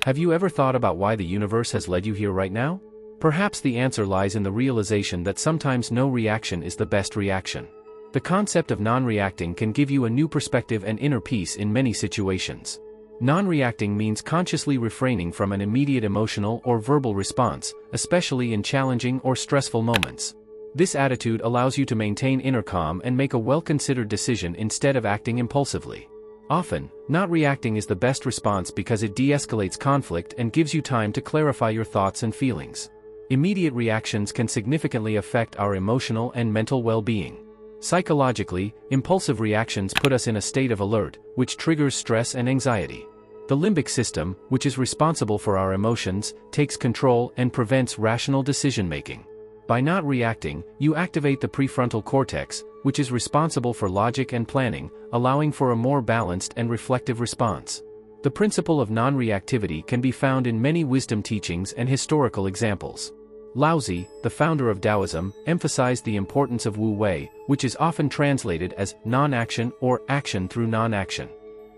Have you ever thought about why the universe has led you here right now? Perhaps the answer lies in the realization that sometimes no reaction is the best reaction. The concept of non-reacting can give you a new perspective and inner peace in many situations. Non-reacting means consciously refraining from an immediate emotional or verbal response, especially in challenging or stressful moments. This attitude allows you to maintain inner calm and make a well-considered decision instead of acting impulsively. Often, not reacting is the best response because it de-escalates conflict and gives you time to clarify your thoughts and feelings. Immediate reactions can significantly affect our emotional and mental well-being. Psychologically, impulsive reactions put us in a state of alert, which triggers stress and anxiety. The limbic system, which is responsible for our emotions, takes control and prevents rational decision-making. By not reacting, you activate the prefrontal cortex, which is responsible for logic and planning, allowing for a more balanced and reflective response. The principle of non-reactivity can be found in many wisdom teachings and historical examples. Laozi, the founder of Taoism, emphasized the importance of Wu Wei, which is often translated as non-action or action through non-action.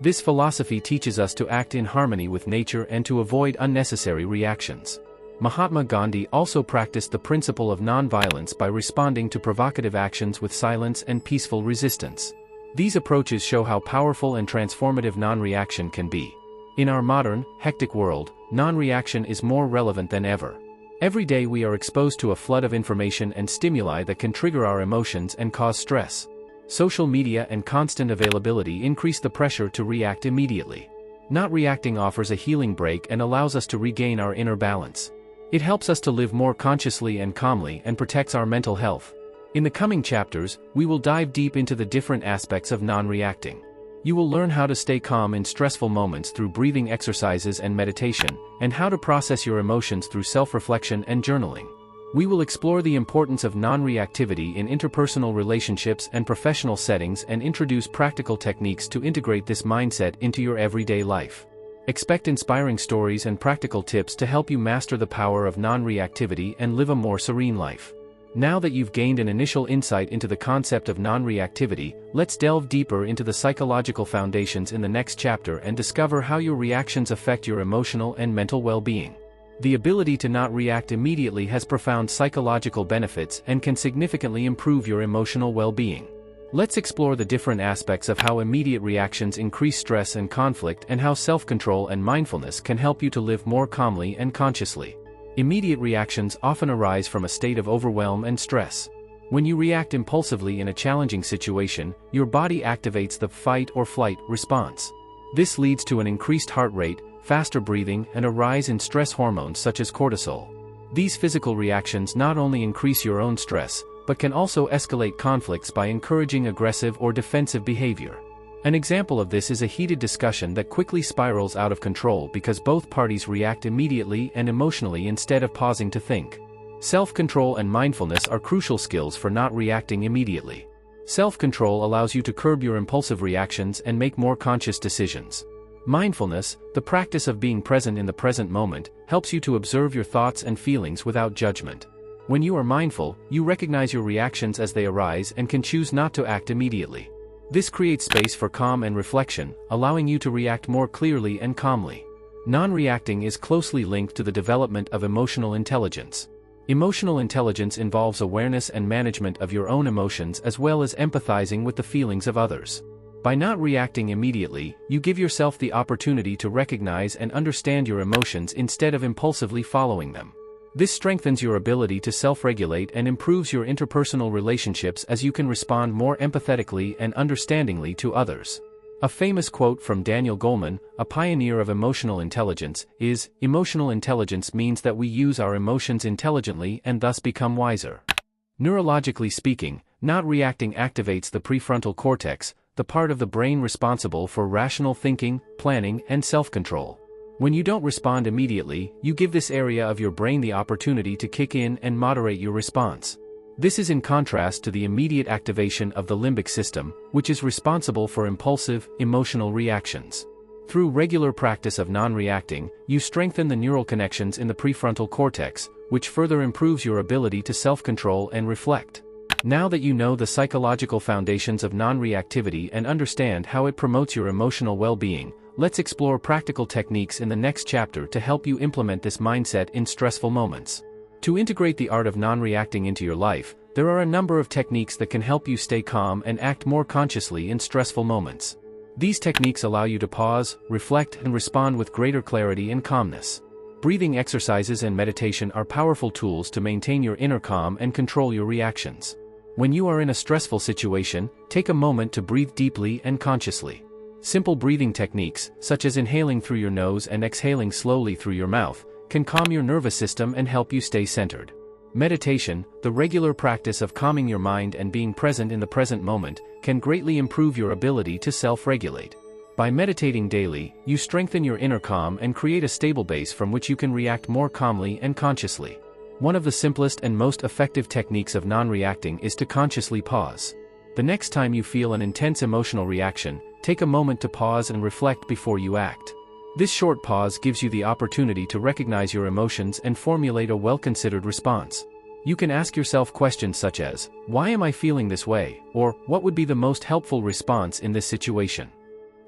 This philosophy teaches us to act in harmony with nature and to avoid unnecessary reactions. Mahatma Gandhi also practiced the principle of non-violence by responding to provocative actions with silence and peaceful resistance. These approaches show how powerful and transformative non-reaction can be. In our modern, hectic world, non-reaction is more relevant than ever. Every day we are exposed to a flood of information and stimuli that can trigger our emotions and cause stress. Social media and constant availability increase the pressure to react immediately. Not reacting offers a healing break and allows us to regain our inner balance. It helps us to live more consciously and calmly and protects our mental health. In the coming chapters, we will dive deep into the different aspects of non-reacting. You will learn how to stay calm in stressful moments through breathing exercises and meditation, and how to process your emotions through self-reflection and journaling. We will explore the importance of non-reactivity in interpersonal relationships and professional settings and introduce practical techniques to integrate this mindset into your everyday life. Expect inspiring stories and practical tips to help you master the power of non-reactivity and live a more serene life. Now that you've gained an initial insight into the concept of non-reactivity, let's delve deeper into the psychological foundations in the next chapter and discover how your reactions affect your emotional and mental well-being. The ability to not react immediately has profound psychological benefits and can significantly improve your emotional well-being. Let's explore the different aspects of how immediate reactions increase stress and conflict and how self-control and mindfulness can help you to live more calmly and consciously. Immediate reactions often arise from a state of overwhelm and stress. When you react impulsively in a challenging situation, your body activates the fight or flight response. This leads to an increased heart rate, faster breathing, and a rise in stress hormones such as cortisol. These physical reactions not only increase your own stress, but can also escalate conflicts by encouraging aggressive or defensive behavior. An example of this is a heated discussion that quickly spirals out of control because both parties react immediately and emotionally instead of pausing to think. Self-control and mindfulness are crucial skills for not reacting immediately. Self-control allows you to curb your impulsive reactions and make more conscious decisions. Mindfulness, the practice of being present in the present moment, helps you to observe your thoughts and feelings without judgment. When you are mindful, you recognize your reactions as they arise and can choose not to act immediately. This creates space for calm and reflection, allowing you to react more clearly and calmly. Non-reacting is closely linked to the development of emotional intelligence. Emotional intelligence involves awareness and management of your own emotions as well as empathizing with the feelings of others. By not reacting immediately, you give yourself the opportunity to recognize and understand your emotions instead of impulsively following them. This strengthens your ability to self-regulate and improves your interpersonal relationships as you can respond more empathetically and understandingly to others. A famous quote from Daniel Goleman, a pioneer of emotional intelligence, is, "Emotional intelligence means that we use our emotions intelligently and thus become wiser." Neurologically speaking, not reacting activates the prefrontal cortex, the part of the brain responsible for rational thinking, planning, and self-control. When you don't respond immediately, you give this area of your brain the opportunity to kick in and moderate your response. This is in contrast to the immediate activation of the limbic system, which is responsible for impulsive, emotional reactions. Through regular practice of non-reacting, you strengthen the neural connections in the prefrontal cortex, which further improves your ability to self-control and reflect. Now that you know the psychological foundations of non-reactivity and understand how it promotes your emotional well-being, let's explore practical techniques in the next chapter to help you implement this mindset in stressful moments. To integrate the art of non-reacting into your life, there are a number of techniques that can help you stay calm and act more consciously in stressful moments. These techniques allow you to pause, reflect, and respond with greater clarity and calmness. Breathing exercises and meditation are powerful tools to maintain your inner calm and control your reactions. When you are in a stressful situation, take a moment to breathe deeply and consciously. Simple breathing techniques, such as inhaling through your nose and exhaling slowly through your mouth, can calm your nervous system and help you stay centered. Meditation, the regular practice of calming your mind and being present in the present moment, can greatly improve your ability to self-regulate. By meditating daily, you strengthen your inner calm and create a stable base from which you can react more calmly and consciously. One of the simplest and most effective techniques of non-reacting is to consciously pause. The next time you feel an intense emotional reaction, take a moment to pause and reflect before you act. This short pause gives you the opportunity to recognize your emotions and formulate a well-considered response. You can ask yourself questions such as, "Why am I feeling this way?" or "What would be the most helpful response in this situation?"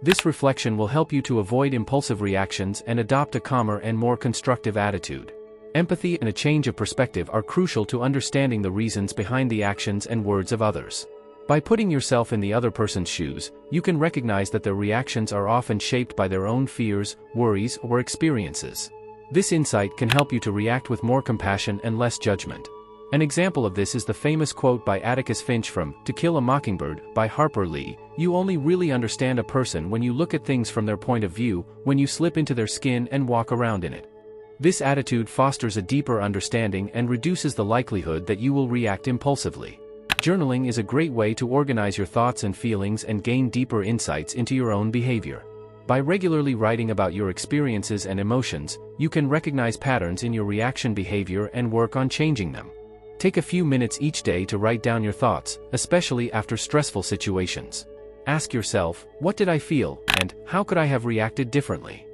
This reflection will help you to avoid impulsive reactions and adopt a calmer and more constructive attitude. Empathy and a change of perspective are crucial to understanding the reasons behind the actions and words of others. By putting yourself in the other person's shoes, you can recognize that their reactions are often shaped by their own fears, worries, or experiences. This insight can help you to react with more compassion and less judgment. An example of this is the famous quote by Atticus Finch from To Kill a Mockingbird by Harper Lee: "You only really understand a person when you look at things from their point of view, when you slip into their skin and walk around in it." This attitude fosters a deeper understanding and reduces the likelihood that you will react impulsively. Journaling is a great way to organize your thoughts and feelings and gain deeper insights into your own behavior. By regularly writing about your experiences and emotions, you can recognize patterns in your reaction behavior and work on changing them. Take a few minutes each day to write down your thoughts, especially after stressful situations. Ask yourself, "What did I feel?" and "How could I have reacted differently?"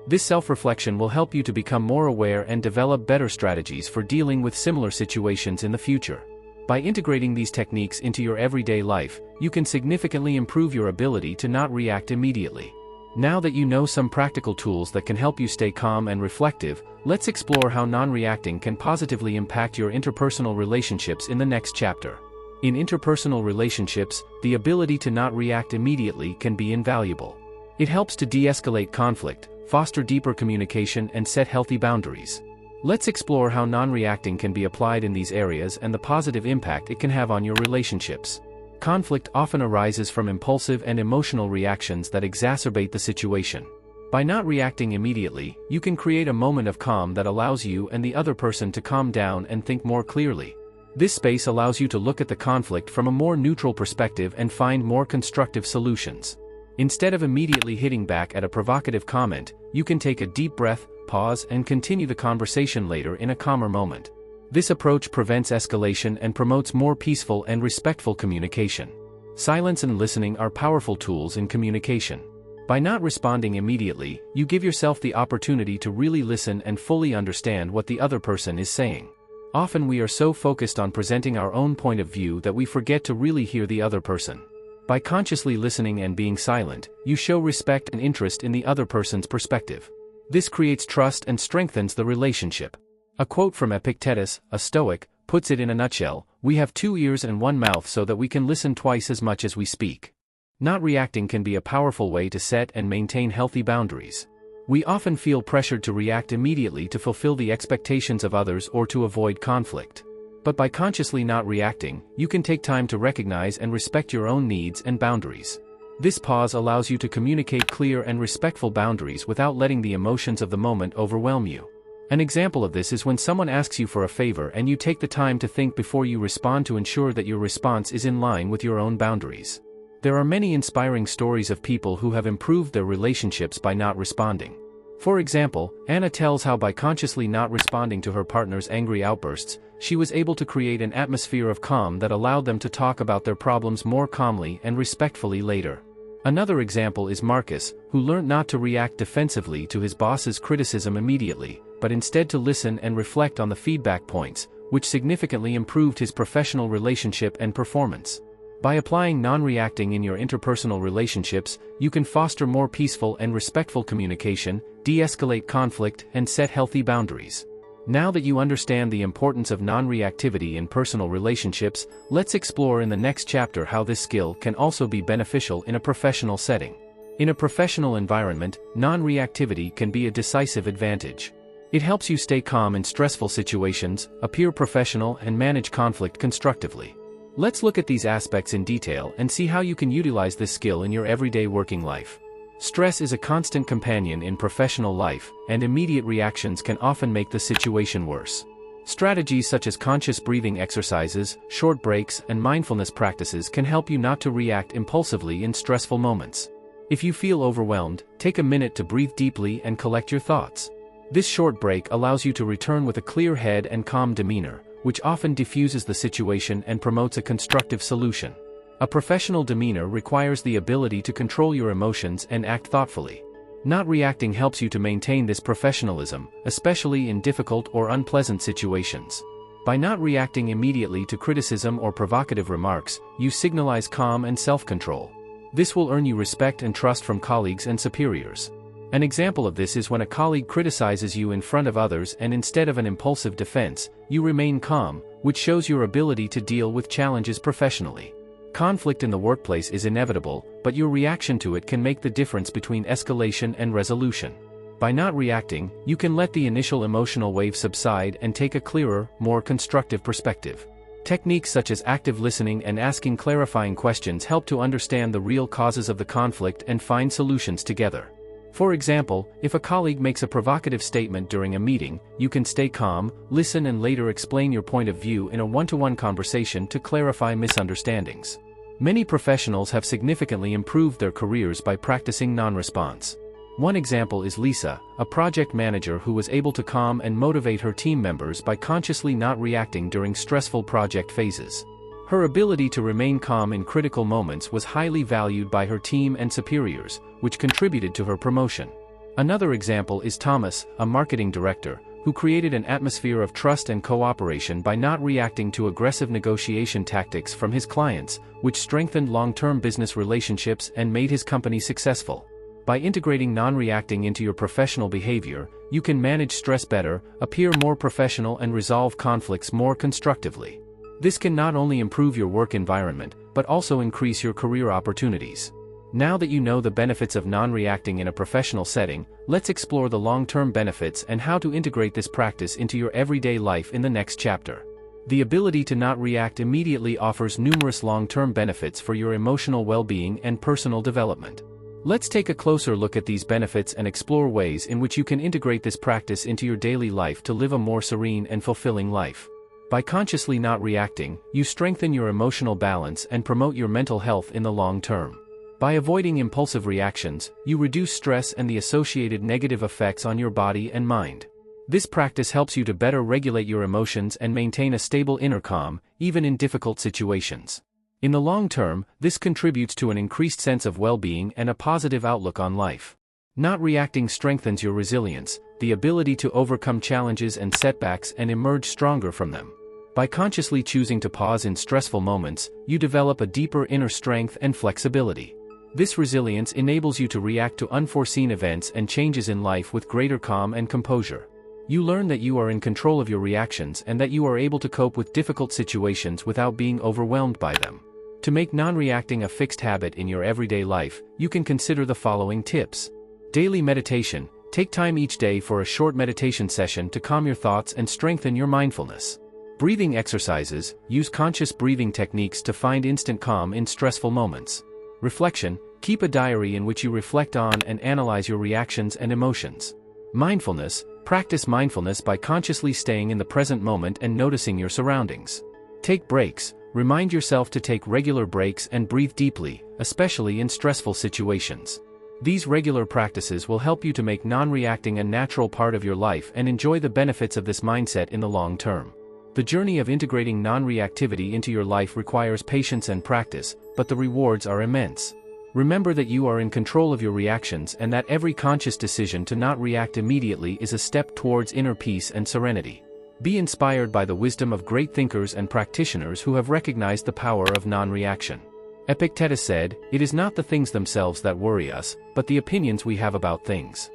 This self-reflection will help you to become more aware and develop better strategies for dealing with similar situations in the future. By integrating these techniques into your everyday life, you can significantly improve your ability to not react immediately. Now that you know some practical tools that can help you stay calm and reflective, let's explore how non-reacting can positively impact your interpersonal relationships in the next chapter. In interpersonal relationships, the ability to not react immediately can be invaluable. It helps to de-escalate conflict, foster deeper communication, and set healthy boundaries. Let's explore how non-reacting can be applied in these areas and the positive impact it can have on your relationships. Conflict often arises from impulsive and emotional reactions that exacerbate the situation. By not reacting immediately, you can create a moment of calm that allows you and the other person to calm down and think more clearly. This space allows you to look at the conflict from a more neutral perspective and find more constructive solutions. Instead of immediately hitting back at a provocative comment, you can take a deep breath, pause, and continue the conversation later in a calmer moment. This approach prevents escalation and promotes more peaceful and respectful communication. Silence and listening are powerful tools in communication. By not responding immediately, you give yourself the opportunity to really listen and fully understand what the other person is saying. Often we are so focused on presenting our own point of view that we forget to really hear the other person. By consciously listening and being silent, you show respect and interest in the other person's perspective. This creates trust and strengthens the relationship. A quote from Epictetus, a Stoic, puts it in a nutshell: "We have 2 ears and 1 mouth so that we can listen twice as much as we speak." Not reacting can be a powerful way to set and maintain healthy boundaries. We often feel pressured to react immediately to fulfill the expectations of others or to avoid conflict. But by consciously not reacting, you can take time to recognize and respect your own needs and boundaries. This pause allows you to communicate clear and respectful boundaries without letting the emotions of the moment overwhelm you. An example of this is when someone asks you for a favor and you take the time to think before you respond to ensure that your response is in line with your own boundaries. There are many inspiring stories of people who have improved their relationships by not responding. For example, Anna tells how by consciously not responding to her partner's angry outbursts, she was able to create an atmosphere of calm that allowed them to talk about their problems more calmly and respectfully later. Another example is Marcus, who learned not to react defensively to his boss's criticism immediately, but instead to listen and reflect on the feedback points, which significantly improved his professional relationship and performance. By applying non-reacting in your interpersonal relationships, you can foster more peaceful and respectful communication, de-escalate conflict, and set healthy boundaries. Now that you understand the importance of non-reactivity in personal relationships, let's explore in the next chapter how this skill can also be beneficial in a professional setting. In a professional environment, non-reactivity can be a decisive advantage. It helps you stay calm in stressful situations, appear professional, and manage conflict constructively. Let's look at these aspects in detail and see how you can utilize this skill in your everyday working life. Stress is a constant companion in professional life, and immediate reactions can often make the situation worse. Strategies such as conscious breathing exercises, short breaks, and mindfulness practices can help you not to react impulsively in stressful moments. If you feel overwhelmed, take a minute to breathe deeply and collect your thoughts. This short break allows you to return with a clear head and calm demeanor, which often diffuses the situation and promotes a constructive solution. A professional demeanor requires the ability to control your emotions and act thoughtfully. Not reacting helps you to maintain this professionalism, especially in difficult or unpleasant situations. By not reacting immediately to criticism or provocative remarks, you signalize calm and self-control. This will earn you respect and trust from colleagues and superiors. An example of this is when a colleague criticizes you in front of others and instead of an impulsive defense, you remain calm, which shows your ability to deal with challenges professionally. Conflict in the workplace is inevitable, but your reaction to it can make the difference between escalation and resolution. By not reacting, you can let the initial emotional wave subside and take a clearer, more constructive perspective. Techniques such as active listening and asking clarifying questions help to understand the real causes of the conflict and find solutions together. For example, if a colleague makes a provocative statement during a meeting, you can stay calm, listen, and later explain your point of view in a one-to-one conversation to clarify misunderstandings. Many professionals have significantly improved their careers by practicing non-response. One example is Lisa, a project manager who was able to calm and motivate her team members by consciously not reacting during stressful project phases. Her ability to remain calm in critical moments was highly valued by her team and superiors, which contributed to her promotion. Another example is Thomas, a marketing director, who created an atmosphere of trust and cooperation by not reacting to aggressive negotiation tactics from his clients, which strengthened long-term business relationships and made his company successful. By integrating non-reacting into your professional behavior, you can manage stress better, appear more professional, and resolve conflicts more constructively. This can not only improve your work environment, but also increase your career opportunities. Now that you know the benefits of non-reacting in a professional setting, let's explore the long-term benefits and how to integrate this practice into your everyday life in the next chapter. The ability to not react immediately offers numerous long-term benefits for your emotional well-being and personal development. Let's take a closer look at these benefits and explore ways in which you can integrate this practice into your daily life to live a more serene and fulfilling life. By consciously not reacting, you strengthen your emotional balance and promote your mental health in the long term. By avoiding impulsive reactions, you reduce stress and the associated negative effects on your body and mind. This practice helps you to better regulate your emotions and maintain a stable inner calm, even in difficult situations. In the long term, this contributes to an increased sense of well-being and a positive outlook on life. Not reacting strengthens your resilience, the ability to overcome challenges and setbacks and emerge stronger from them. By consciously choosing to pause in stressful moments, you develop a deeper inner strength and flexibility. This resilience enables you to react to unforeseen events and changes in life with greater calm and composure. You learn that you are in control of your reactions and that you are able to cope with difficult situations without being overwhelmed by them. To make non-reacting a fixed habit in your everyday life, you can consider the following tips. Daily meditation. Take time each day for a short meditation session to calm your thoughts and strengthen your mindfulness. Breathing exercises. Use conscious breathing techniques to find instant calm in stressful moments. Reflection. Keep a diary in which you reflect on and analyze your reactions and emotions. Mindfulness. Practice mindfulness by consciously staying in the present moment and noticing your surroundings. Take breaks. Remind yourself to take regular breaks and breathe deeply, especially in stressful situations. These regular practices will help you to make non-reacting a natural part of your life and enjoy the benefits of this mindset in the long term. The journey of integrating non-reactivity into your life requires patience and practice, but the rewards are immense. Remember that you are in control of your reactions and that every conscious decision to not react immediately is a step towards inner peace and serenity. Be inspired by the wisdom of great thinkers and practitioners who have recognized the power of non-reaction. Epictetus said, "It is not the things themselves that worry us, but the opinions we have about things."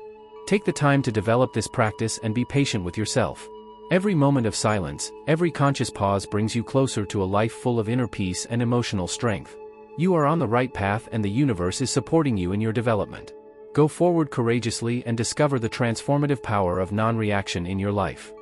Take the time to develop this practice and be patient with yourself. Every moment of silence, every conscious pause brings you closer to a life full of inner peace and emotional strength. You are on the right path and the universe is supporting you in your development. Go forward courageously and discover the transformative power of non-reaction in your life.